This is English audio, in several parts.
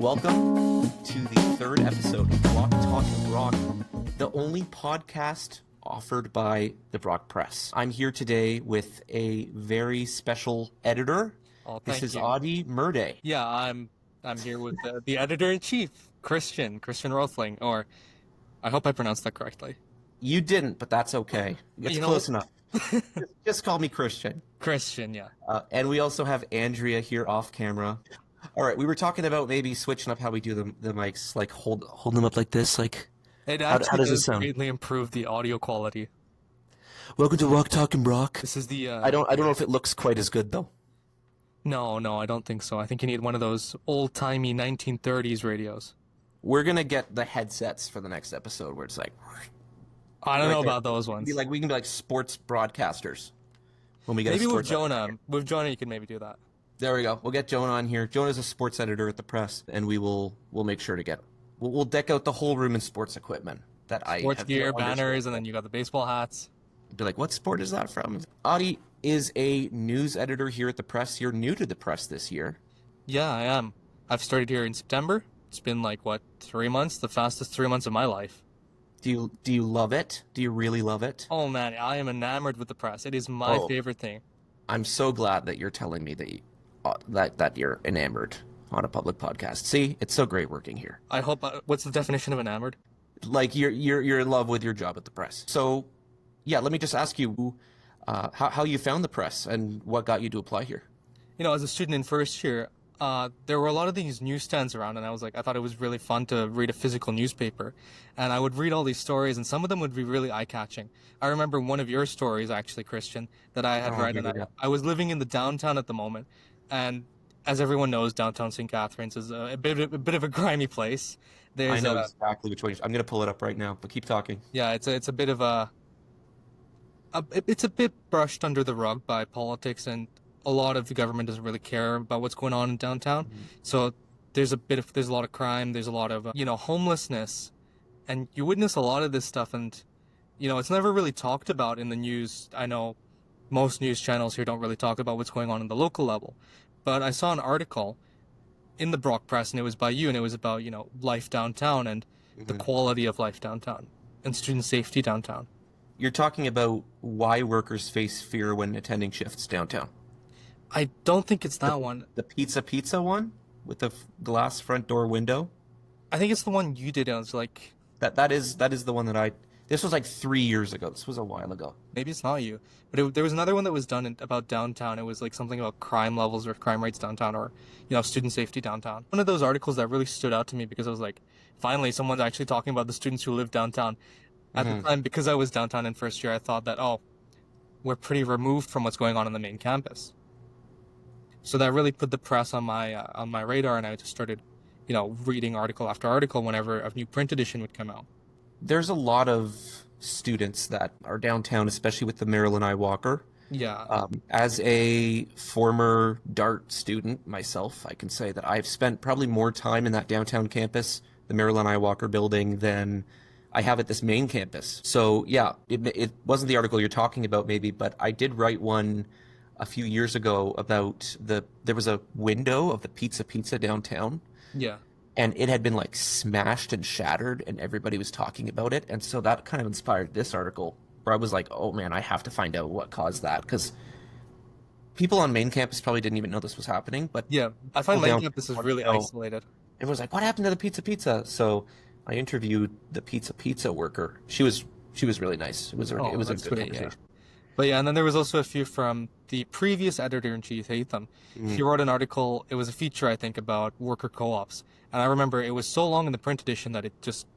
Welcome to the third episode of Block Talk and Brock, the only podcast offered by the Brock Press. I'm here today with a very special editor. Oh, this is you. Adhi Murday. Yeah, I'm here with the editor-in-chief, Christian Roethling, or I hope I pronounced that correctly. You didn't, but that's okay. It's close enough. Just call me Christian. Christian, yeah. And we also have Andrea here off camera. All right, we were talking about maybe switching up how we do the mics, like hold them up like this, like. It how does it does sound? greatly improve the audio quality. Welcome to Rock Talk and Brock. This is the. I don't know if it looks quite as good though. No, I don't think so. I think you need one of those old-timey 1930s radios. We're gonna get the headsets for the next episode where it's like. I don't know about those ones. We can be like sports broadcasters when we get maybe a with sports Jonah. editor. With Jonah, you can maybe do that. There we go. We'll get Jonah on here. Jonah's a sports editor at the Press, and we'll make sure to we'll deck out the whole room in sports equipment that sports gear, banners, and then you got the baseball hats. Be like, what sport is that from? Adhi is a news editor here at the Press. You're new to the Press this year. Yeah, I am. I've started here in September. It's been 3 months, the fastest 3 months of my life. Do you love it? Do you really love it? Oh man, I am enamored with the Press. It is my favorite thing. I'm so glad that you're telling me that you're enamored on a public podcast. See, it's so great working here. I hope. What's the definition of enamored? Like you're in love with your job at the Press. So, yeah, let me just ask you how you found the Press and what got you to apply here. As a student in first year, there were a lot of these newsstands around, and I thought it was really fun to read a physical newspaper, and I would read all these stories, and some of them would be really eye-catching. I remember one of your stories, actually, Christian, that I had read, and I was living in the downtown at the moment, and as everyone knows, downtown St. Catharines is a bit of a grimy place. I know exactly which one. I'm going to pull it up right now, but keep talking. Yeah, it's a bit of it's a bit brushed under the rug by politics, and a lot of the government doesn't really care about what's going on in downtown. Mm-hmm. So there's a lot of crime, there's a lot of homelessness, and you witness a lot of this stuff, and it's never really talked about in the news. I know most news channels here don't really talk about what's going on in the local level, but I saw an article in the Brock Press, and it was by you, and it was about life downtown and the quality of life downtown and student safety downtown. You're talking about why workers face fear when attending shifts downtown. I don't think it's that one. The pizza one with the glass front door window. I think it's the one you did. It was like that is the one that This was 3 years ago. This was a while ago. Maybe it's not you, but there was another one that was done about downtown. It was something about crime levels or crime rates downtown, or student safety downtown. One of those articles that really stood out to me because I was like, finally, someone's actually talking about the students who live downtown. At the time, because I was downtown in first year, I thought that we're pretty removed from what's going on the main campus. So that really put the Press on my radar, and I just started, reading article after article whenever a new print edition would come out. There's a lot of students that are downtown, especially with the Marilyn I. Walker. Yeah. As a former Dart student myself, I can say that I've spent probably more time in that downtown campus, the Marilyn I. Walker building, than I have at this main campus. So yeah, it wasn't the article you're talking about maybe, but I did write one a few years ago about there was a window of the Pizza downtown. Yeah. And it had been smashed and shattered, and everybody was talking about it. And so that kind of inspired this article where I was like, oh man, I have to find out what caused that, because people on main campus probably didn't even know this was happening. But yeah, I find main campus is really isolated. It was like, what happened to the pizza? So I interviewed the pizza worker. She was really nice. It was a good conversation. Yeah. But yeah, and then there was also a few from the previous editor-in-chief, Hatham. He wrote an article, it was a feature, I think, about worker co-ops. And I remember it was so long in the print edition that it just,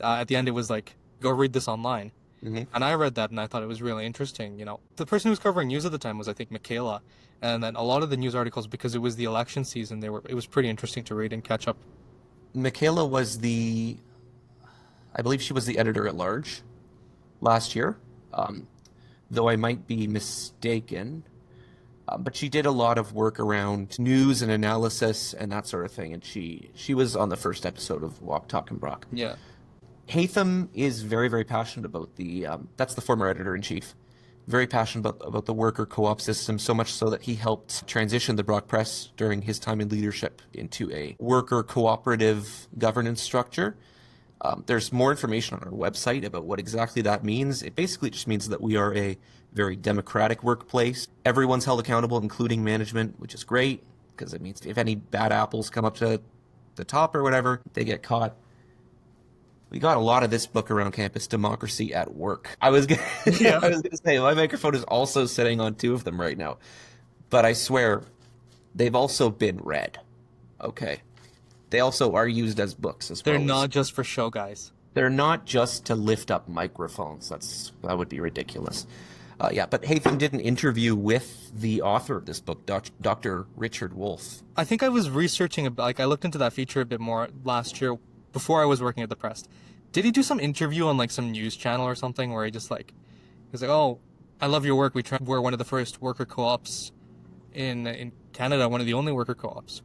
at the end it was like, go read this online. Mm-hmm. And I read that and I thought it was really interesting. The person who was covering news at the time was, I think, Michaela. And then a lot of the news articles, because it was the election season, it was pretty interesting to read and catch up. Michaela was I believe she was the editor-at-large last year. Though I might be mistaken, but she did a lot of work around news and analysis and that sort of thing, and she was on the first episode of Walk, Talk, and Brock. Yeah. Hatham is very, very passionate about that's the former editor-in-chief. very passionate about the worker co-op system, so much so that he helped transition the Brock Press during his time in leadership into a worker cooperative governance structure. There's more information on our website about what exactly that means. It basically just means that we are a very democratic workplace. Everyone's held accountable, including management, which is great, because it means if any bad apples come up to the top or whatever, they get caught. We got a lot of this book around campus, Democracy at Work. I was gonna, Yeah. I was gonna say, my microphone is also sitting on two of them right now. But I swear, they've also been read. Okay. They also are used as books as They're well. not just for show, guys. They're not just to lift up microphones. That would be ridiculous. Yeah, but Haytham did an interview with the author of this book, Dr. Richard Wolff. I think I was researching about, like, I looked into that feature a bit more last year before I was working at the Press. Did he do some interview on like some news channel or something where he just like, he's like, "Oh, I love your work. We're one of the first worker co-ops in Canada, one of the only worker co-ops."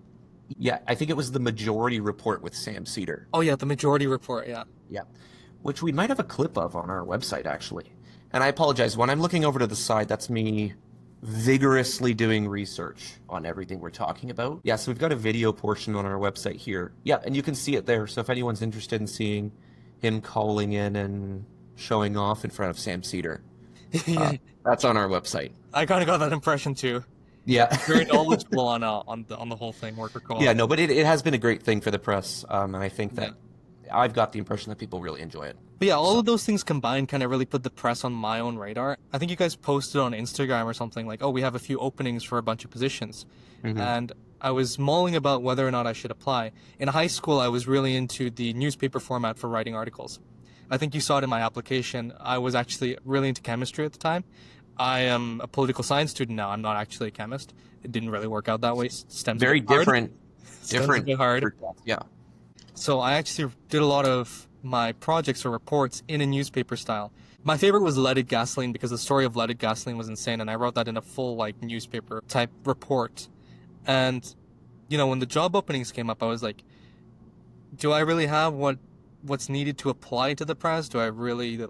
Yeah, I think it was the Majority Report with Sam Cedar. Oh yeah, the Majority Report. Yeah. Yeah, which we might have a clip of on our website, actually. And I apologize, when I'm looking over to the side, that's me vigorously doing research on everything we're talking about. Yeah, so we've got a video portion on our website here. Yeah, and you can see it there. So if anyone's interested in seeing him calling in and showing off in front of Sam Cedar, that's on our website. I kind of got that impression too. Yeah. Very knowledgeable on the whole thing, worker co-op. Yeah, no, but it has been a great thing for the press, and I think that I've got the impression that people really enjoy it. But yeah, all of those things combined kind of really put the Press on my own radar. I think you guys posted on Instagram or something like, "Oh, we have a few openings for a bunch of positions." Mm-hmm. And I was mulling about whether or not I should apply. In high school, I was really into the newspaper format for writing articles. I think you saw it in my application. I was actually really into chemistry at the time. I am a political science student now. I'm not actually a chemist. It didn't really work out that way. STEM's very different. STEM's a bit hard. Yeah. So I actually did a lot of my projects or reports in a newspaper style. My favorite was leaded gasoline because the story of leaded gasoline was insane, and I wrote that in a full like newspaper type report. And you know, when the job openings came up, I was like, do I really have what's needed to apply to the Press? Do I really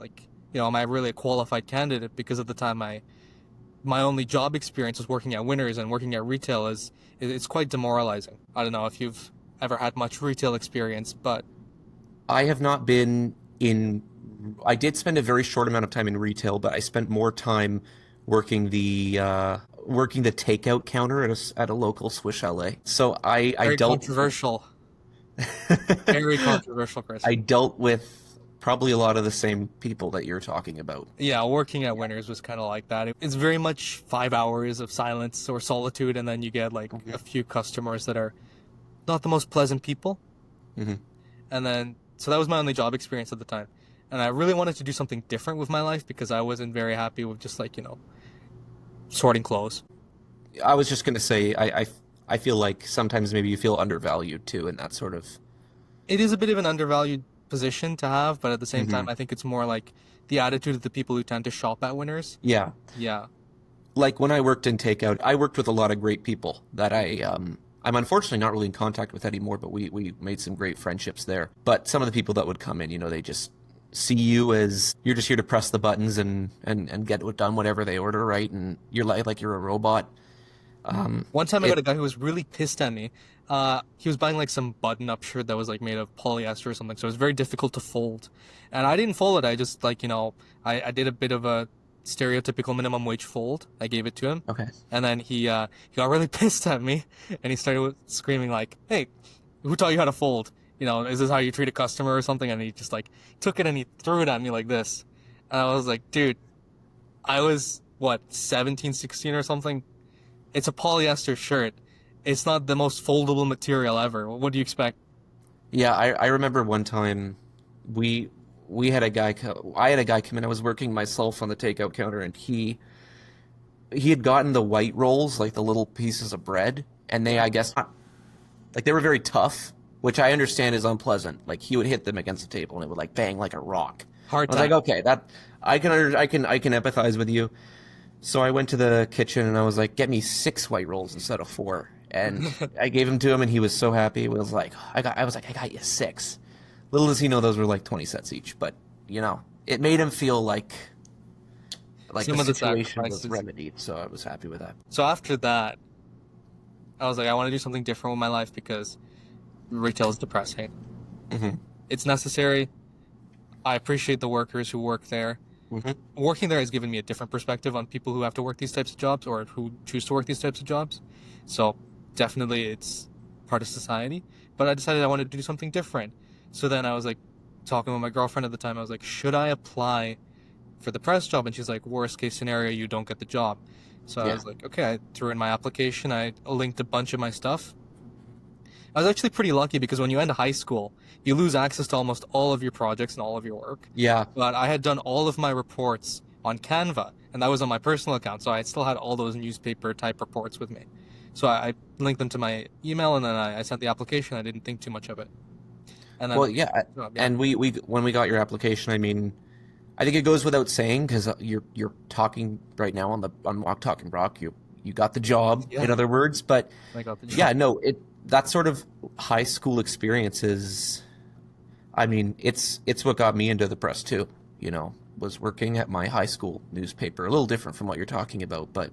am I really a qualified candidate? Because at the time my only job experience was working at Winners, and working at retail it's quite demoralizing. I don't know if you've ever had much retail experience, but I have not been in. I did spend a very short amount of time in retail, but I spent more time working the takeout counter at a local Swiss chalet. So I very dealt controversial. Very controversial, Chris. I dealt with probably a lot of the same people that you're talking about. Yeah, working at Winners was kind of like that. It's very much 5 hours of silence or solitude, and then you get like a few customers that are not the most pleasant people. Mm-hmm. And then, so that was my only job experience at the time. And I really wanted to do something different with my life because I wasn't very happy with just sorting clothes. I was just going to say, I feel like sometimes maybe you feel undervalued too, and that sort of. It is a bit of an undervalued position to have, but at the same time, I think it's more like the attitude of the people who tend to shop at Winners. Yeah. Yeah. Like when I worked in takeout, I worked with a lot of great people that I'm unfortunately not really in contact with anymore, but we made some great friendships there. But some of the people that would come in, they just see you as you're just here to press the buttons and get done whatever they order, right? And you're like you're a robot. One time I got a guy who was really pissed at me. He was buying like some button-up shirt that was like made of polyester or something, so it was very difficult to fold. And I didn't fold it. I just I did a bit of a stereotypical minimum wage fold. I gave it to him. Okay. And then he got really pissed at me, and he started screaming like, "Hey, who taught you how to fold? Is this how you treat a customer or something?" And he just took it and he threw it at me like this. And I was like, dude, I was 17, 16 or something. It's a polyester shirt. It's not the most foldable material ever. What do you expect? Yeah, I remember one time we had a guy I had a guy come in. I was working myself on the takeout counter, and he had gotten the white rolls, like the little pieces of bread, and they, I guess, they were very tough, which I understand is unpleasant. Like he would hit them against the table and it would bang like a rock. Hard time. I was like, okay, that I can empathize with you. So I went to the kitchen and I was like, get me 6 white rolls instead of 4. And I gave them to him and he was so happy. He was like, I got you 6. Little does he know those were like 20 cents each. But, it made him feel like like the some of the situation was sacrifices. remedied, so I was happy with that. So after that, I was like, I want to do something different with my life because retail is depressing. Hmm. It's necessary. I appreciate the workers who work there. Hmm. Working there has given me a different perspective on people who have to work these types of jobs or who choose to work these types of jobs. So definitely it's part of society. But I decided I wanted to do something different. So then I was like talking with my girlfriend at the time. I was like, should I apply for the press job? And she's like, worst case scenario, you don't get the job. So I Yeah. was like, okay, I threw in my application. I linked a bunch of my stuff. I was actually pretty lucky because when you end high school, you lose access to almost all of your projects and all of your work. Yeah. But I had done all of my reports on Canva, and that was on my personal account, so I still had all those newspaper type reports with me. So I linked them to my email, and then I sent the application. I didn't think too much of it, and then Well, yeah, yeah, and we when we got your application, I mean, I think it goes without saying because you're talking right now on Walk Talking Rock. You got the job, yeah, in other words. But I got the yeah, job. no, it that sort of high school experience is, I mean, it's what got me into the press too. You know, was working at my high school newspaper. A little different from what you're talking about, but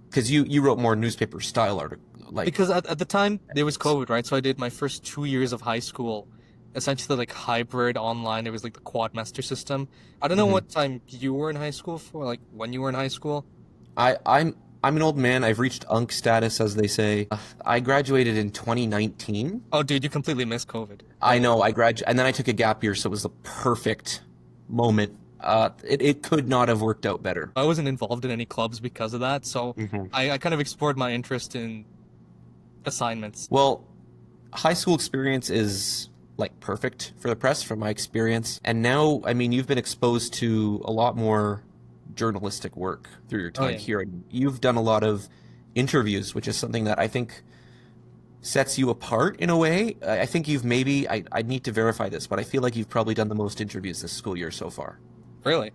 because you wrote more newspaper style article, like Because at the time there was COVID, right? So I did my first 2 years of high school, essentially like hybrid online. It was like the quadmester system. I don't know mhm. what time you were in high school for, like when you were in high school. I'm an old man. I've reached UNC status, as they say. I graduated in 2019. Oh, dude, you completely missed COVID. I know I graduated, and then I took a gap year, so it was the perfect moment. It could not have worked out better. I wasn't involved in any clubs because of that, so Hmm. I kind of explored my interest in assignments. Well, high school experience is like perfect for the press from my experience. And now, I mean, you've been exposed to a lot more journalistic work through your Oh time yeah. here. And you've done a lot of interviews, which is something that I think sets you apart in a way. I think you've maybe, I need to verify this, but I feel like you've probably done the most interviews this school year so far. Really?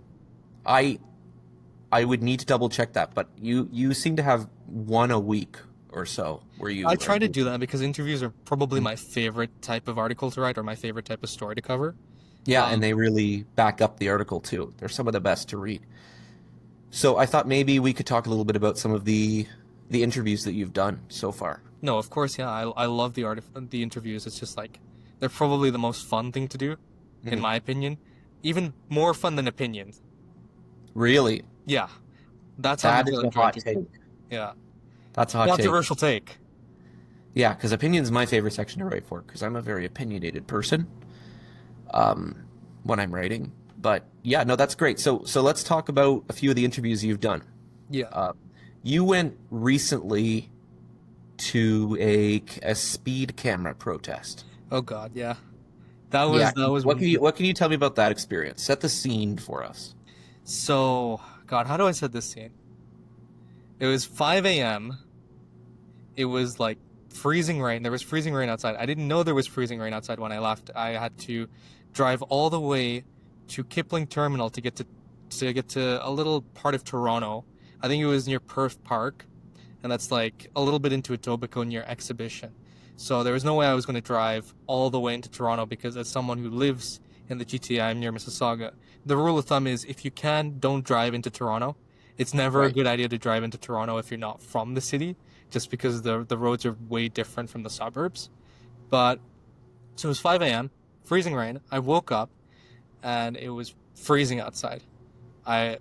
I I would need to double check that, but you seem to have one a week or so where I you are try to do doing. that because interviews are probably my favorite type of article to write or my favorite type of story to cover. Yeah, and Um, they really back up the article too. They're some of the best to read. So I thought maybe we could talk a little bit about some of the interviews that you've done so far. no, of course, yeah, I love the interviews. It's just like they're probably the most fun thing to do, in Mhm. my opinion. Even more fun than opinions. Really, Yeah, that's how that much is I a enjoy hot interviews. take. Yeah, That's a hot take. controversial take. Yeah, because opinion's my favorite section to write for because I'm a very opinionated person um, when I'm writing. But yeah, no, that's great. So let's talk about a few of the interviews you've done. Yeah. Uh, you went recently to a speed camera protest. Oh God, yeah. That was Yeah, that was what can you tell me about that experience? Set the scene for us. so God. How do I set this scene? It was 5 a.m. It was like freezing rain. There was freezing rain outside. I didn't know there was freezing rain outside when I left. I had to drive all the way to Kipling Terminal to get to a little part of Toronto. I think it was near Perth Park, and that's like a little bit into Etobicoke near Exhibition. So there was no way I was going to drive all the way into Toronto because as someone who lives in the GTA, I'm near Mississauga. The rule of thumb is if you can, don't drive into Toronto. It's never a Right. good idea to drive into Toronto if you're not from the city, just because the roads are way different from the suburbs. But so it was 5 a.m., freezing rain. I woke up and it was freezing outside. I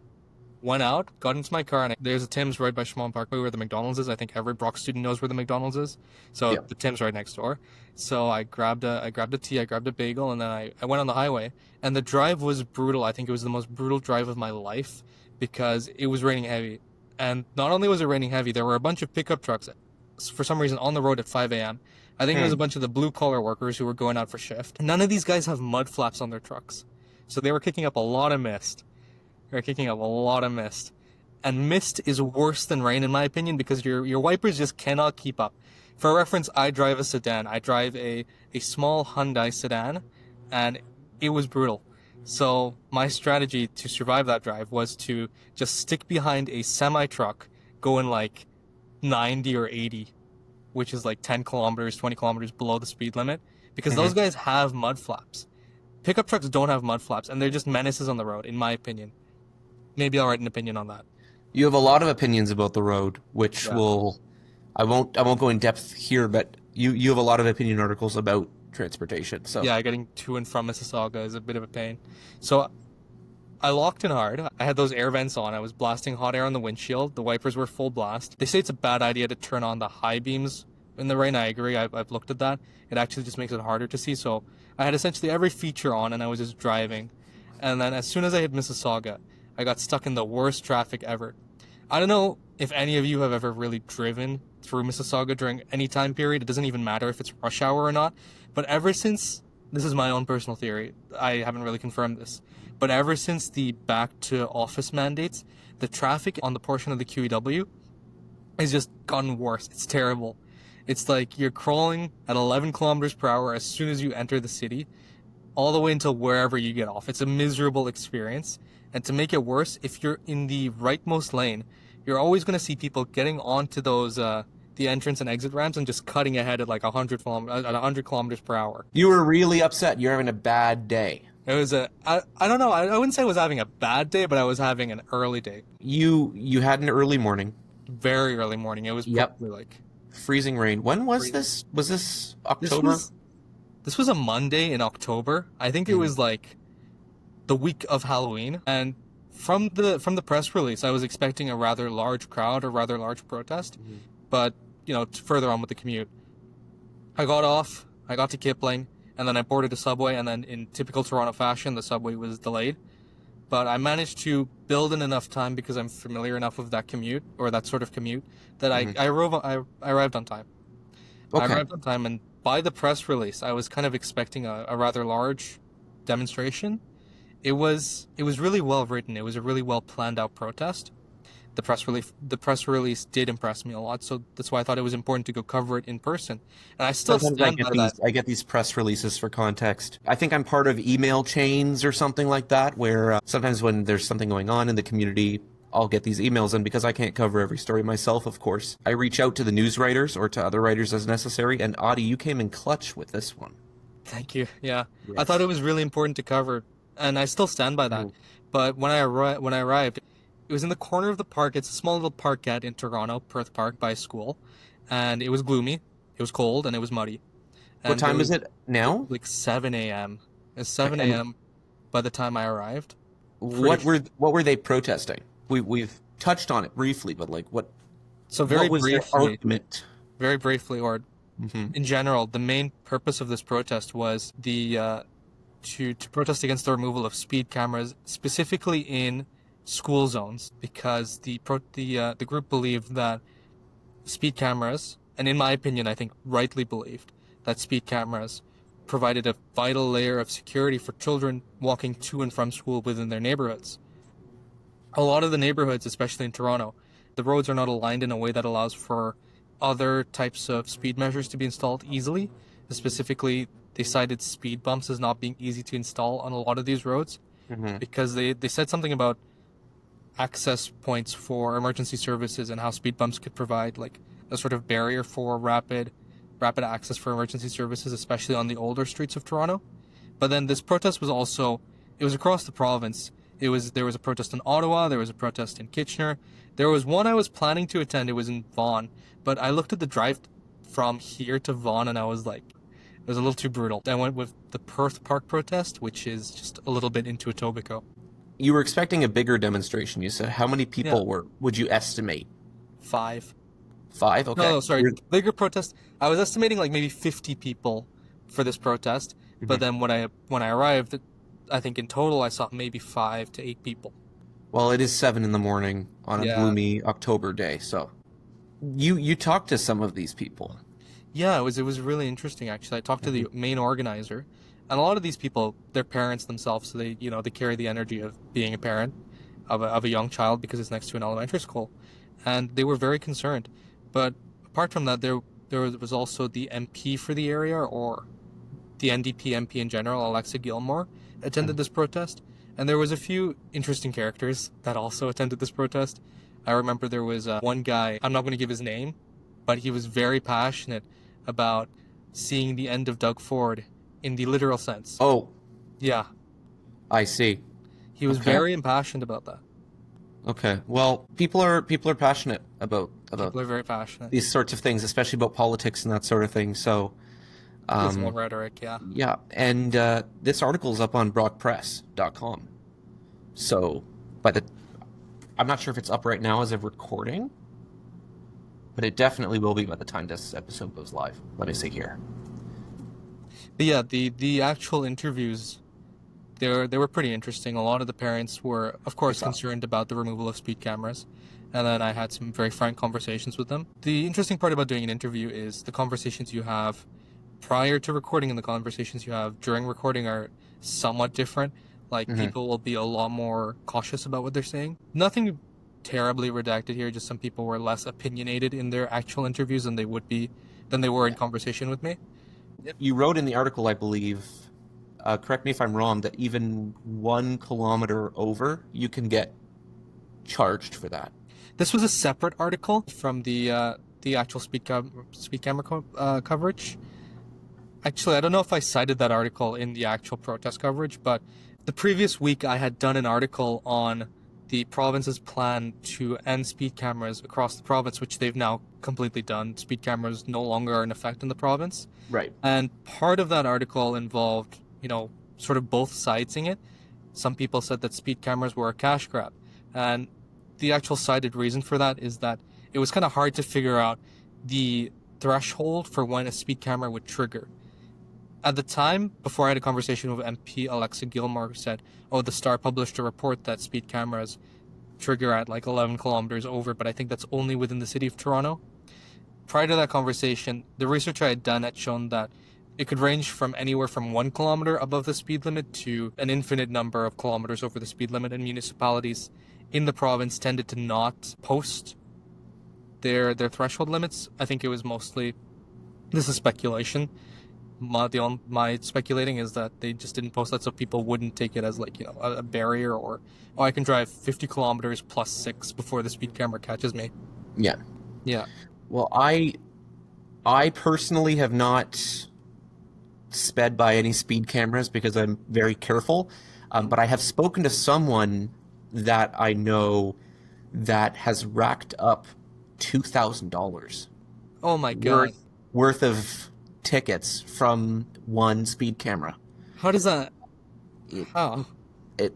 went out, got into my car, and there's a Tim's right by Schmalm Parkway where the McDonald's is. I think every Brock student knows where the McDonald's is. So Yeah. the Tim's right next door. So I grabbed a tea, I grabbed a bagel, and then I went on the highway. And the drive was brutal. I think it was the most brutal drive of my life because it was raining heavy. And not only was it raining heavy, there were a bunch of pickup trucks for some reason on the road at 5 a.m. I think it was a Hmm. bunch of the blue collar workers who were going out for shift. None of these guys have mud flaps on their trucks. So they were kicking up a lot of mist. They were kicking up a lot of mist. And mist is worse than rain in my opinion because your wipers just cannot keep up. For reference, I drive a sedan. I drive a small Hyundai sedan and it was brutal. So my strategy to survive that drive was to just stick behind a semi truck going like 90 or 80, which is like 10 kilometers, 20 kilometers below the speed limit because those Hmm. guys have mud flaps. Pickup trucks don't have mud flaps and they're just menaces on the road in my opinion. maybe I'll write an opinion on that. You have a lot of opinions about the road, which Yeah. will I won't go in depth here, but you have a lot of opinion articles about transportation. So Yeah, getting to and from Mississauga is a bit of a pain. So I locked in hard. I had those air vents on. I was blasting hot air on the windshield. The wipers were full blast. They say it's a bad idea to turn on the high beams in the rain. I agree. I've looked at that. It actually just makes it harder to see. So I had essentially every feature on and I was just driving. And then as soon as I hit Mississauga, I got stuck in the worst traffic ever. I don't know if any of you have ever really driven through Mississauga during any time period. It doesn't even matter if it's rush hour or not. But ever since, this is my own personal theory, I haven't really confirmed this, but ever since the back to office mandates, the traffic on the portion of the QEW has just gotten worse. It's terrible. It's like you're crawling at 11 kilometers per hour as soon as you enter the city, all the way until wherever you get off. It's a miserable experience. And to make it worse, if you're in the rightmost lane, you're always going to see people getting onto those the entrance and exit ramps and just cutting ahead at like 100 kilometers per hour. you were really upset. You're having a bad day. It was I don't know. I wouldn't say I was having a bad day, but I was having an early day. You had an early morning, Very early morning. It was Yep. probably like freezing rain. When was Freezing. this? Was this this October? was this was a Monday in October. I think it Mhm. was like the week of Halloween. And from the press release, I was expecting a rather large crowd, a rather large protest. Mhm. But further on with the commute, I got off. I got to Kipling, and then I boarded a subway. And then, in typical Toronto fashion, the subway was delayed. But I managed to build in enough time because I'm familiar enough with that commute or that sort of commute that Mhm. I arrived on time. I Okay. arrived on time, and by the press release, I was kind of expecting a rather large demonstration. It was really well written. It was a really well planned out protest. The press release did impress me a lot, so that's why I thought it was important to go cover it in person. And I still Sometimes stand by that. I get these press releases for context. I think I'm part of email chains or something like that, where sometimes when there's something going on in the community, I'll get these emails, and because I can't cover every story myself, of course, I reach out to the news writers or to other writers as necessary. And Adi, you came in clutch with this one. Thank you. Yeah, I Yes. thought it was really important to cover, and I still stand by that. Mhm. But when I arrived, it was in the corner of the park. It's a small little parkette in Toronto, Perth Park, by a school, and it was gloomy, it was cold, and it was muddy. What And there time is was it now? like 7 a.m. It's 7 And a.m. by the time I arrived. Pretty what were they protesting? We've touched on it briefly, but like So what was their argument? very briefly, or Hmm. in general, the main purpose of this protest was to protest against the removal of speed cameras, specifically in school zones, because the group believed that speed cameras, and in my opinion, I think rightly believed that speed cameras provided a vital layer of security for children walking to and from school within their neighborhoods. A lot of the neighborhoods, especially in Toronto, the roads are not aligned in a way that allows for other types of speed measures to be installed easily. Specifically, they cited speed bumps as not being easy to install on a lot of these roads Hmm. because they said something about access points for emergency services and how speed bumps could provide like a sort of barrier for rapid access for emergency services, especially on the older streets of Toronto. But then this protest was also, it was across the province. There was a protest in Ottawa, there was a protest in Kitchener. There was one I was planning to attend, it was in Vaughan, but I looked at the drive from here to Vaughan and I was like, it was a little too brutal. I went with the Perth Park protest, which is just a little bit into Etobicoke. You were expecting a bigger demonstration. You said how many people would you estimate? 5. 5? Okay. No, sorry, bigger protest. I was estimating like maybe 50 people for this protest, but Mhm. then when I arrived, I think in total I saw maybe 5 to 8 people. Well, it is 7 in the morning on a Yeah. gloomy October day, so you talked to some of these people. Yeah, it was really interesting actually. I talked to the main organizer, and a lot of these people, they're parents themselves, so they carry the energy of being a parent of a young child because it's next to an elementary school, and they were very concerned. But apart from that, there was also the MP for the area, or the NDP MP in general, Alexa Gilmore, attended this protest, and there was a few interesting characters that also attended this protest. I remember there was one guy, I'm not going to give his name, but he was very passionate about seeing the end of Doug Ford in the literal sense. Oh, Yeah, I see. he was Okay. very impassioned about that. Okay. Well, people are passionate about People are very passionate. these sorts of things, especially about politics and that sort of thing. So, Dismal um, rhetoric, yeah. yeah. And this article is up on brockpress.com. So, by the I'm not sure if it's up right now as of recording, but it definitely will be by the time this episode goes live. Let me see here. But yeah, the actual interviews, they were pretty interesting. A lot of the parents were, of course, It's up. concerned about the removal of speed cameras, and then I had some very frank conversations with them. The interesting part about doing an interview is the conversations you have prior to recording and the conversations you have during recording are somewhat different. Like Hmm. people will be a lot more cautious about what they're saying. Nothing terribly redacted here, just some people were less opinionated in their actual interviews than they were in Yeah. conversation with me. You wrote in the article, I believe, correct me if I'm wrong, that even 1 kilometer over, you can get charged for that. This was a separate article from the actual speed camera coverage. Actually, I don't know if I cited that article in the actual protest coverage, but the previous week I had done an article on the province's plan to end speed cameras across the province, which they've now completely done. Speed cameras no longer are in effect in the province. Right. And part of that article involved, sort of both sides in it. Some people said that speed cameras were a cash grab. And the actual cited reason for that is that it was kind of hard to figure out the threshold for when a speed camera would trigger. At the time, before I had a conversation with MP Alexa Gilmore, who said, "Oh, the Star published a report that speed cameras trigger at like 11 kilometers over, but I think that's only within the city of Toronto." Prior to that conversation, the research I had done had shown that it could range from anywhere from 1 kilometer above the speed limit to an infinite number of kilometers over the speed limit, and municipalities in the province tended to not post their threshold limits. I think it was mostly, this is speculation. My speculating is that they just didn't post that so people wouldn't take it as like, a barrier, or, oh, I can drive 50 kilometers plus 6 before the speed camera catches me. Yeah. Yeah. Well, I personally have not sped by any speed cameras because I'm very careful. But I have spoken to someone that I know that has racked up $2,000 Oh my God. worth of tickets from one speed camera. How does that? It, How? it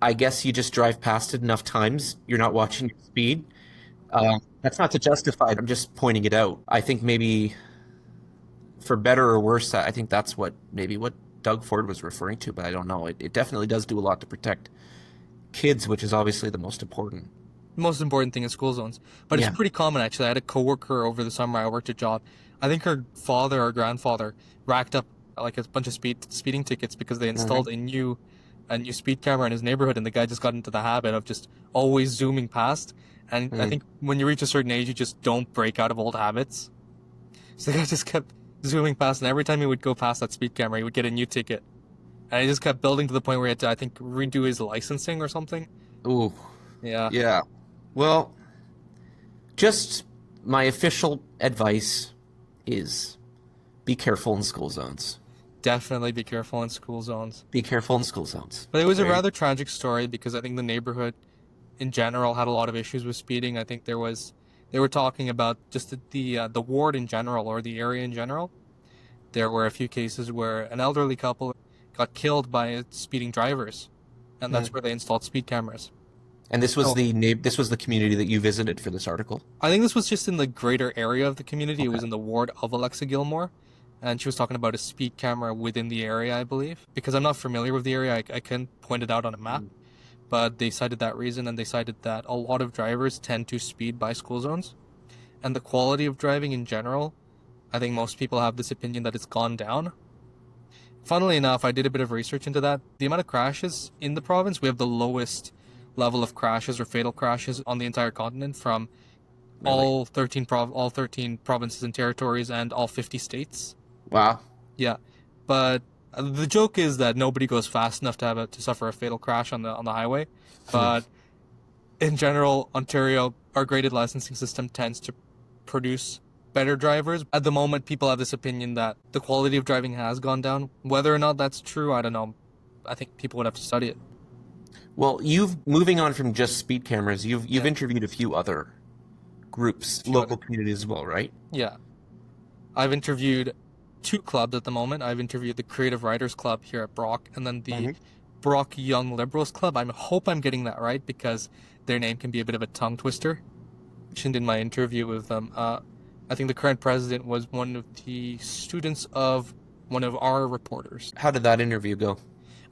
I guess you just drive past it enough times. You're not watching your speed. That's not to justify it. I'm just pointing it out. I think maybe for better or worse, I think that's what Doug Ford was referring to, but I don't know. It definitely does do a lot to protect kids, which is obviously the most important. Most important thing in school zones, but it's Yeah. pretty common actually. I had a coworker over the summer. I worked a job. I think her father or grandfather racked up like a bunch of speeding tickets because they Mhm. installed a new speed camera in his neighborhood, and the guy just got into the habit of just always zooming past. And I Mm. think when you reach a certain age, you just don't break out of old habits. So the guy just kept zooming past, and every time he would go past that speed camera, he would get a new ticket. And it just kept building to the point where he had to, I think, redo his licensing or something. Ooh, Yeah. yeah. Well, just my official advice is be careful in school zones. Definitely be careful in school zones. Be careful in school zones. But it was a There you- rather tragic story because I think the neighborhood in general had a lot of issues with speeding. I think they were talking about just the ward in general, or the area in general. There were a few cases where an elderly couple got killed by speeding drivers, and that's Mm. where they installed speed cameras. And this was Oh, this was the community that you visited for this article. I think this was just in the greater area of the community. It Okay. was in the ward of Alexa Gilmore, and she was talking about a speed camera within the area, I believe. Because I'm not familiar with the area, I can point it out on a map. But they cited that reason, and they cited that a lot of drivers tend to speed by school zones, and the quality of driving in general, I think most people have this opinion that it's gone down. Funnily enough, I did a bit of research into that. The amount of crashes in the province, we have the lowest level of crashes or fatal crashes on the entire continent from Really? all 13 provinces and territories and all 50 states. Wow. Yeah, but the joke is that nobody goes fast enough to suffer a fatal crash on the highway. But in general, Ontario, our graded licensing system tends to produce better drivers. At the moment, people have this opinion that the quality of driving has gone down. Whether or not that's true, I don't know. I think people would have to study it. Well, you've moving on from just speed cameras, you've Yeah. interviewed a few other groups, Few local other- communities as well, right? Yeah. I've interviewed two clubs at the moment. I've interviewed the Creative Writers Club here at Brock, and then the Hmm. Brock Young Liberals Club. I hope I'm getting that right because their name can be a bit of a tongue twister. Mentioned in my interview with them, I think the current president was one of the students of one of our reporters. How did that interview go?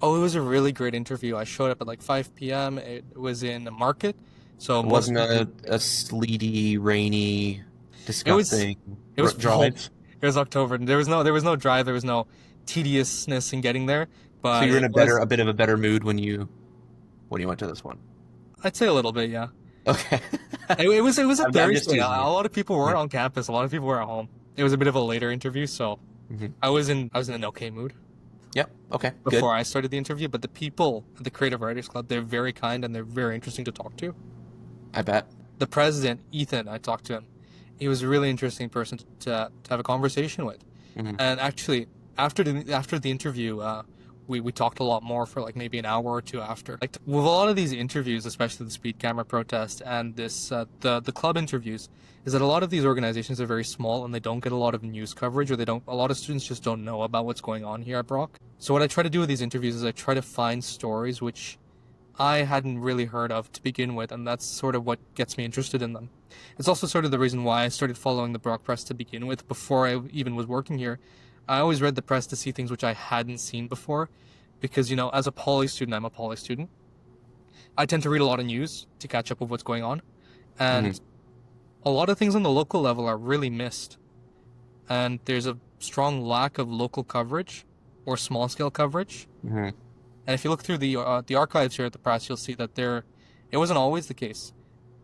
Oh, it was a really great interview. I showed up at like 5 p.m. It was in the market, so It most wasn't people. a sleety, rainy, It was disgusting it was full. drive. It was October. There was no drive. There was no tediousness in getting there, So but you were in it was. a bit of a better mood when you went to this one. I'd say a little bit, yeah. Okay. It was a I'm just Thursday. A teasing you. lot of people Yeah. weren't on campus. A lot of people were at home. It was a bit of a later interview, so Hmm. I was in an okay mood Yep. Okay. Good. before I started the interview. But the people at the Creative Writers Club, they're very kind and they're very interesting to talk to. I bet. The president, Ethan, I talked to him. He was a really interesting person to have a conversation with. Hmm. And actually, after the interview, we talked a lot more for like maybe an hour or two after. Like with a lot of these interviews, especially the speed camera protest and this the club interviews, is that a lot of these organizations are very small and they don't get a lot of news coverage, or a lot of students just don't know about what's going on here at Brock. So what I try to do with these interviews is I try to find stories which I hadn't really heard of to begin with, and that's sort of what gets me interested in them. It's also sort of the reason why I started following the Brock Press to begin with. Before I even was working here, I always read the press to see things which I hadn't seen before, because as a poly student, I'm a poly student. I tend to read a lot of news to catch up with what's going on, and a lot of things on the local level are really missed, and there's a strong lack of local coverage or small scale coverage. Hmm. And if you look through the archives here at the press, you'll see that it wasn't always the case.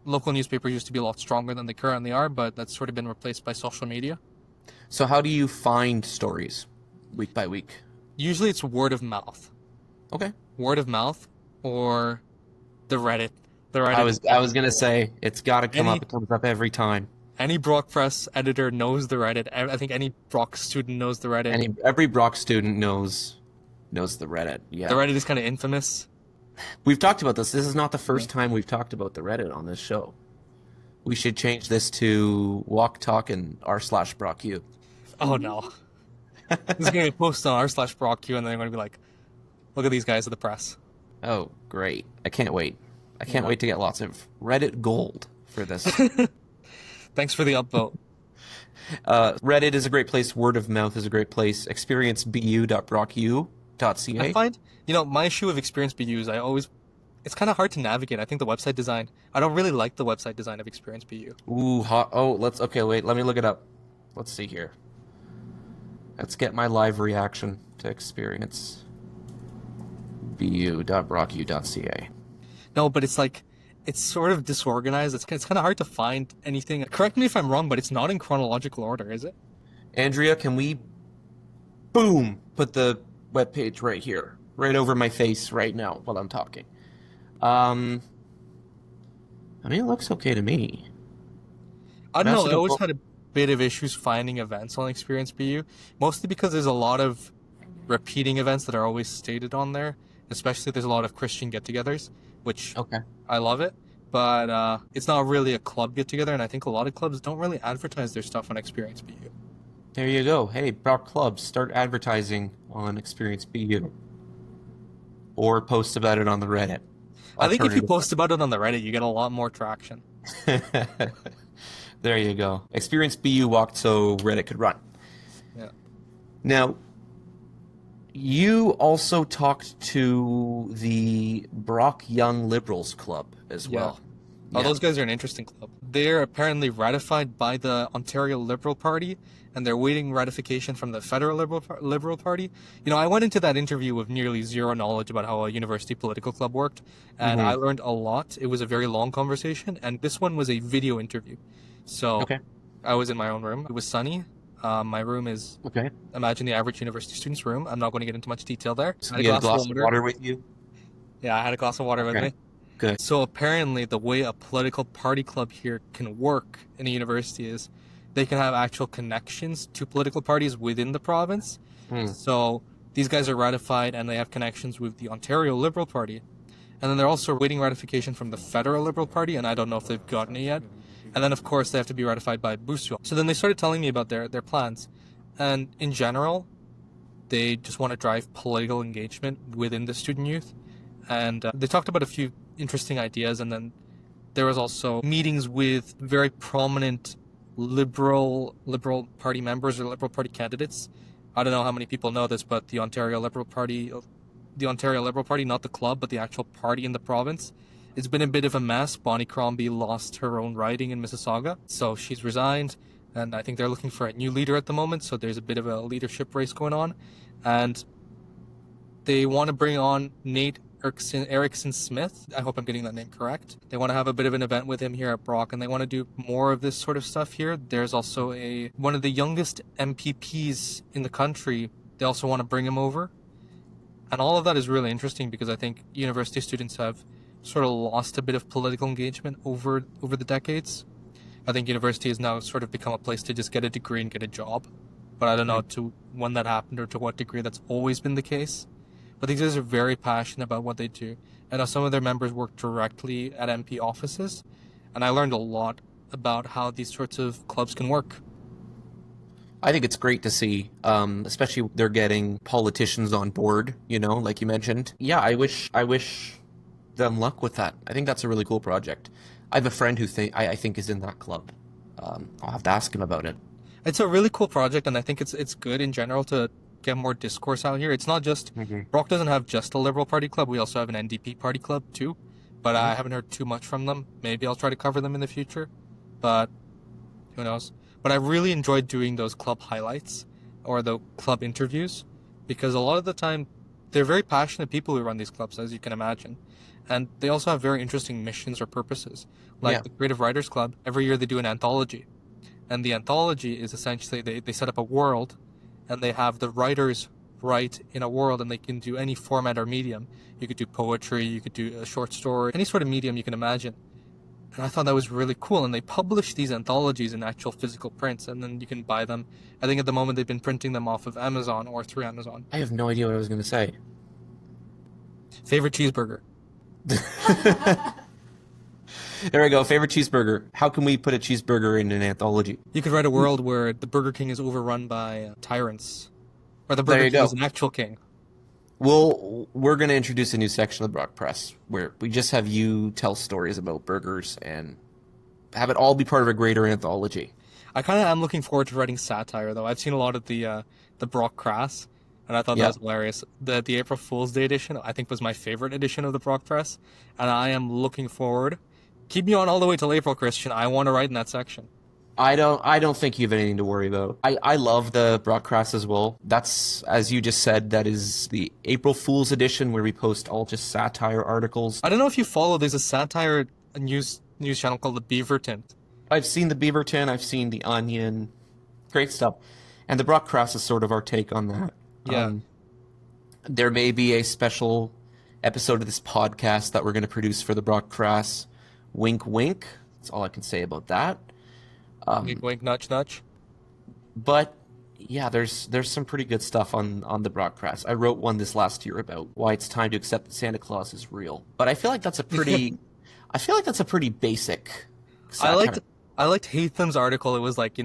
Local newspapers used to be a lot stronger than they currently are, but that's sort of been replaced by social media. So how do you find stories week by week? Usually it's word of mouth. Okay. Word of mouth or the Reddit. The Reddit. I was gonna say it's got to come Any- up. It comes up every time. Any Brock Press editor knows the Reddit. I think any Brock student knows the Reddit. Every Brock student knows the Reddit. Yeah. The Reddit is kind of infamous. We've talked about this. This is not the first time we've talked about the Reddit on this show. We should change this to Walk Talk and r/BrockU. Oh no. This is going to be posted on r/BrockQ, and then they're going to be like, look at these guys at the press. Oh, great. I can't wait. I can't wait to get lots of Reddit gold for this. Thanks for the upvote. Reddit is a great place. Word of mouth is a great place. experiencebu.brocku.ca. I find, my issue with Experience BU is it's kind of hard to navigate. I think the website design, I don't really like the website design of Experience BU. Ooh, hot. Oh, okay, wait. Let me look it up. Let's see here. Let's get my live reaction to experiencebu.brocku.ca. No, but it's sort of disorganized. It's kind of hard to find anything. Correct me if I'm wrong, but it's not in chronological order, is it? Andrea, can we, boom, put the webpage right here, right over my face right now while I'm talking? I mean, it looks okay to me. I don't know. I Macedo- always had a bit of issues finding events on Experience BU, mostly because there's a lot of repeating events that are always stated on there. Especially there's a lot of Christian get-togethers, which Okay. I love it, but it's not really a club get-together, and I think a lot of clubs don't really advertise their stuff on Experience BU. There you go. Hey, Brock Clubs, start advertising on Experience BU. Or post about it on the Reddit. I think if you post about it on the Reddit, you get a lot more traction. There you go. Experience BU walked so Reddit could run. Yeah. Now, you also talked to the Brock Young Liberals Club as well. Oh, those guys are an interesting club. They're apparently ratified by the Ontario Liberal Party, and they're waiting ratification from the Federal Liberal Party. I went into that interview with nearly zero knowledge about how a university political club worked, and I learned a lot. It was a very long conversation, and this one was a video interview. So I was in my own room. It was sunny. My room is, imagine the average university student's room. I'm not going to get into much detail there. So you had a glass of water with you? Yeah, I had a glass of water with me. Good. So apparently the way a political party club here can work in a university is they can have actual connections to political parties within the province. So these guys are ratified and they have connections with the Ontario Liberal Party. And then they're also waiting ratification from the Federal Liberal Party, and I don't know if they've gotten it yet. And then, of course, they have to be ratified by Busio. So then they started telling me about their plans. And in general, they just want to drive political engagement within the student youth. And they talked about a few interesting ideas. And then there was also meetings with very prominent Liberal Party members or Liberal Party candidates. I don't know how many people know this, but the Ontario Liberal Party, not the club, but the actual party in the province, it's been a bit of a mess. Bonnie Crombie lost her own riding in Mississauga, so she's resigned, and I think they're looking for a new leader at the moment, so there's a bit of a leadership race going on. And they want to bring on Nate Erickson Smith. I hope I'm getting that name correct. They want to have a bit of an event with him here at Brock, and they want to do more of this sort of stuff here. There's also one of the youngest MPPs in the country. They also want to bring him over. And all of that is really interesting because I think university students have sort of lost a bit of political engagement over the decades. I think university has now sort of become a place to just get a degree and get a job. But I don't know to when that happened or to what degree that's always been the case. But these guys are very passionate about what they do. And some of their members work directly at MP offices. And I learned a lot about how these sorts of clubs can work. I think it's great to see, especially they're getting politicians on board, like you mentioned. Yeah, I wish them luck with that. I think that's a really cool project. I have a friend who I think is in that club. I'll have to ask him about it. It's a really cool project, and I think it's good in general to get more discourse out here. It's not just Brock doesn't have just a Liberal Party club. We also have an NDP Party club too, but I haven't heard too much from them. Maybe I'll try to cover them in the future, but who knows? But I really enjoyed doing those club highlights or the club interviews because a lot of the time they're very passionate people who run these clubs, as you can imagine. And they also have very interesting missions or purposes. Like the Creative Writers Club, every year they do an anthology. And the anthology is essentially they set up a world and they have the writers write in a world and they can do any format or medium. You could do poetry, you could do a short story, any sort of medium you can imagine. And I thought that was really cool. And they publish these anthologies in actual physical prints and then you can buy them. I think at the moment they've been printing them off of Amazon or through Amazon. I have no idea what I was going to say. Favorite cheeseburger? There we go. Favorite cheeseburger. How can we put a cheeseburger in an anthology? You could write a world where the Burger King is overrun by tyrants. Or the Burger King is an actual king. Well, we're going to introduce a new section of the Brock Press where we just have you tell stories about burgers and have it all be part of a greater anthology. I kind of am looking forward to writing satire, though. I've seen a lot of the Brock Crass, and I thought that was hilarious. The April Fool's Day edition, I think, was my favorite edition of the Brock Press, and I am looking forward. Keep me on all the way till April, Christian. I want to write in that section. I don't think you have anything to worry about. I love the Brock Crass as well. That's, as you just said, that is the April Fool's edition where we post all just satire articles. I don't know if you follow, there's a satire news channel called the Beaverton. I've seen the Beaverton, I've seen the Onion. Great stuff. And the Brock Crass is sort of our take on that. Yeah. There may be a special episode of this podcast that we're going to produce for the Brock Crass. Wink, wink. That's all I can say about that. Wink, wink, nudge, nudge. But yeah, there's some pretty good stuff on the Brock Crass. I wrote one this last year about why it's time to accept that Santa Claus is real. But I feel like that's a pretty basic. I liked Hatham's article. It was like,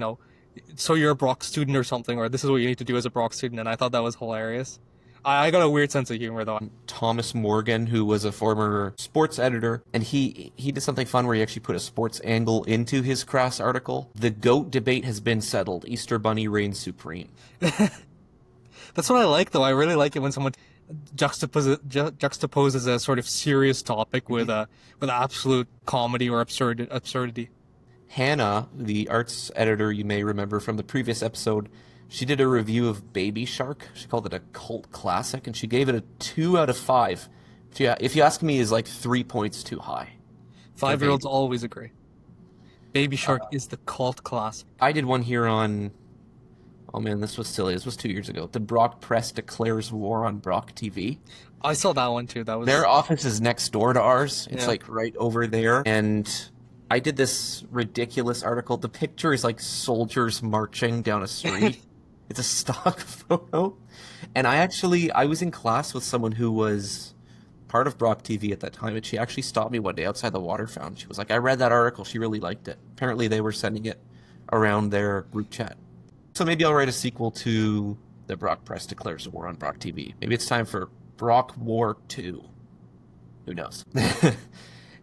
so you're a Brock student or something, or this is what you need to do as a Brock student, and I thought that was hilarious. I got a weird sense of humor, though. Thomas Morgan, who was a former sports editor, and he did something fun where he actually put a sports angle into his Crass article. The GOAT debate has been settled. Easter Bunny reigns supreme. That's what I like, though. I really like it when someone juxtaposes a sort of serious topic with absolute comedy or absurdity. Hannah, the arts editor you may remember from the previous episode, she did a review of Baby Shark. She called it a cult classic, and she gave it a 2 out of 5. If you ask me, is like 3 points too high. 5-year-olds always agree. Baby Shark is the cult classic. I did one here on... Oh man, this was silly. This was 2 years ago. The Brock Press declares war on Brock TV. I saw that one too. That was their office is next door to ours. It's like right over there. And I did this ridiculous article. The picture is like soldiers marching down a street. It's a stock photo. And I was in class with someone who was part of Brock TV at that time, and she actually stopped me one day outside the water fountain. She was like, I read that article. She really liked it. Apparently they were sending it around their group chat. So maybe I'll write a sequel to The Brock Press Declares War on Brock TV. Maybe it's time for Brock War 2. Who knows?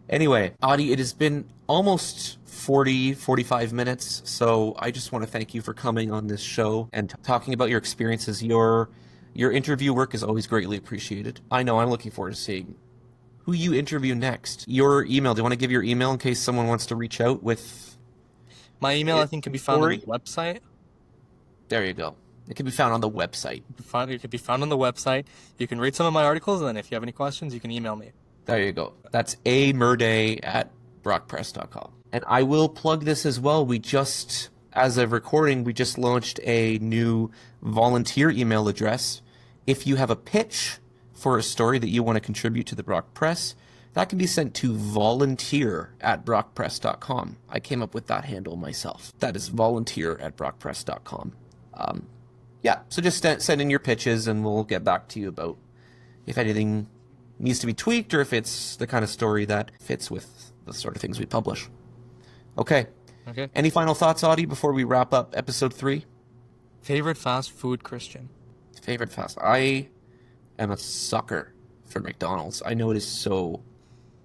Anyway, Adhi, it has been almost 45 minutes, so I just want to thank you for coming on this show and talking about your experiences. Your interview work is always greatly appreciated. I know I'm looking forward to seeing who you interview next. Your email, do you want to give your email in case someone wants to reach out with... My email, I think, can be found on the website. There you go. It can be found on the website. It can be found on the website. You can read some of my articles, and then if you have any questions, you can email me. There you go. That's amurday@brockpress.com. And I will plug this as well. As of recording, we just launched a new volunteer email address. If you have a pitch for a story that you want to contribute to the Brock Press, that can be sent to volunteer@brockpress.com. I came up with that handle myself. That is volunteer@brockpress.com. So just send in your pitches, and we'll get back to you about if anything needs to be tweaked or if it's the kind of story that fits with the sort of things we publish. Okay. Any final thoughts, Adhi, before we wrap up episode 3? Favorite fast food, Christian? Favorite fast... I am a sucker for McDonald's. I know it is so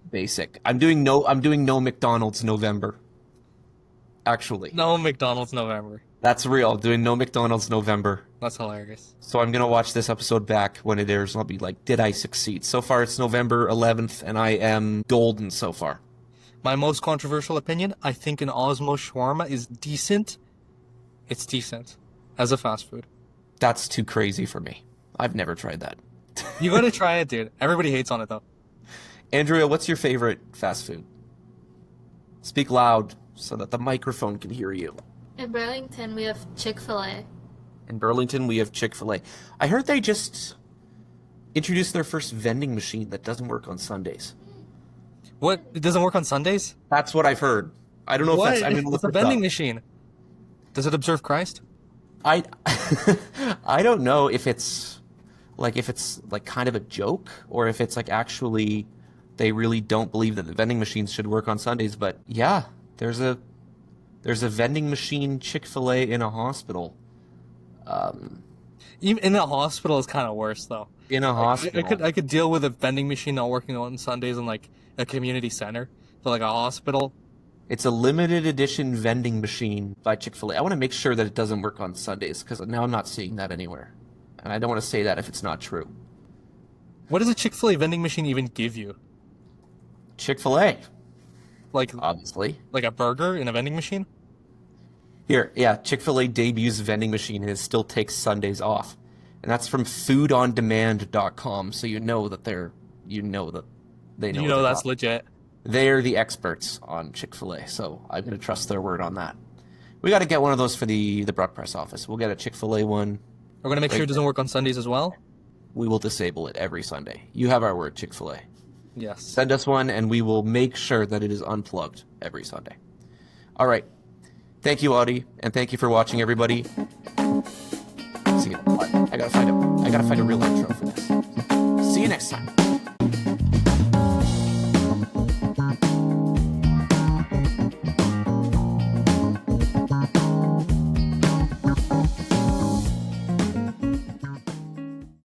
basic. I'm doing no McDonald's November. Actually. No McDonald's November. That's real. Doing no McDonald's November. That's hilarious. So I'm going to watch this episode back when it airs, and I'll be like, did I succeed? So far, it's November 11th, and I am golden so far. My most controversial opinion, I think an Osmo shawarma is decent. It's decent as a fast food. That's too crazy for me. I've never tried that. You gotta try it, dude. Everybody hates on it, though. Andrea, what's your favorite fast food? Speak loud so that the microphone can hear you. In Burlington, we have Chick-fil-A. In Burlington, we have Chick-fil-A. I heard they just introduced their first vending machine that doesn't work on Sundays. What? It doesn't work on Sundays? That's what I've heard. I don't know if that's... I'm going to look It's a vending machine. Does it observe Christ? I don't know if it's like kind of a joke or if it's like actually they really don't believe that the vending machines should work on Sundays. But yeah, there's a vending machine Chick-fil-A in a hospital. Even in a hospital is kind of worse though. In a hospital, I could deal with a vending machine not working on Sundays in like a community center, but like a hospital. It's a limited edition vending machine by Chick-fil-A. I want to make sure that it doesn't work on Sundays because now I'm not seeing that anywhere, and I don't want to say that if it's not true. What does a Chick-fil-A vending machine even give you? Chick-fil-A, Like obviously. Like a burger in a vending machine? Here, yeah, Chick-fil-A debuts vending machine and it still takes Sundays off. And that's from foodondemand.com, so you know that they know. You know that's legit. They're the experts on Chick-fil-A, so I'm going to trust their word on that. We got to get one of those for the Brock Press office. We'll get a Chick-fil-A one. We're going to make sure it doesn't work on Sundays as well? We will disable it every Sunday. You have our word, Chick-fil-A. Yes. Send us one, and we will make sure that it is unplugged every Sunday. All right. Thank you, Adhi, and thank you for watching, everybody. I gotta find a real intro for this. See you next time.